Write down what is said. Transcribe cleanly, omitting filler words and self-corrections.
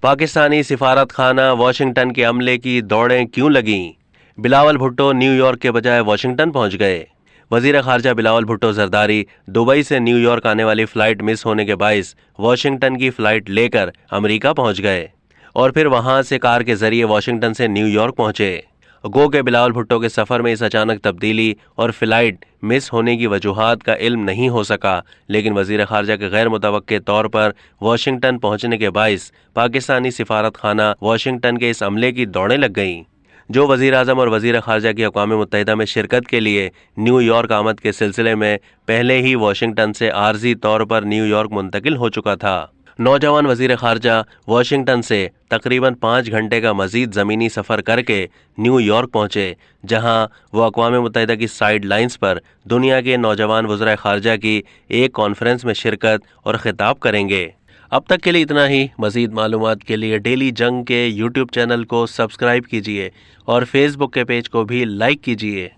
پاکستانی سفارت خانہ واشنگٹن کے عملے کی دوڑیں کیوں لگیں؟ بلاول بھٹو نیو یارک کے بجائے واشنگٹن پہنچ گئے۔ وزیر خارجہ بلاول بھٹو زرداری دبئی سے نیو یارک آنے والی فلائٹ مس ہونے کے باعث واشنگٹن کی فلائٹ لے کر امریکہ پہنچ گئے اور پھر وہاں سے کار کے ذریعے واشنگٹن سے نیو یارک پہنچے۔ گو کہ بلاول بھٹو کے سفر میں اس اچانک تبدیلی اور فلائٹ مس ہونے کی وجوہات کا علم نہیں ہو سکا، لیکن وزیر خارجہ کے غیر متوقع طور پر واشنگٹن پہنچنے کے باعث پاکستانی سفارت خانہ واشنگٹن کے اس عملے کی دوڑیں لگ گئیں۔ جو وزیر اعظم اور وزیر خارجہ کی اقوام متحدہ میں شرکت کے لیے نیو یارک آمد کے سلسلے میں پہلے ہی واشنگٹن سے عارضی طور پر نیو یارک منتقل ہو چکا تھا۔ نوجوان وزیر خارجہ واشنگٹن سے تقریباً 5 گھنٹے کا مزید زمینی سفر کر کے نیو یارک پہنچے، جہاں وہ اقوام متحدہ کی سائیڈ لائنز پر دنیا کے نوجوان وزرائے خارجہ کی ایک کانفرنس میں شرکت اور خطاب کریں گے۔ اب تک کے لیے اتنا ہی۔ مزید معلومات کے لیے ڈیلی جنگ کے یوٹیوب چینل کو سبسکرائب کیجیے اور فیس بک کے پیج کو بھی لائک کیجیے۔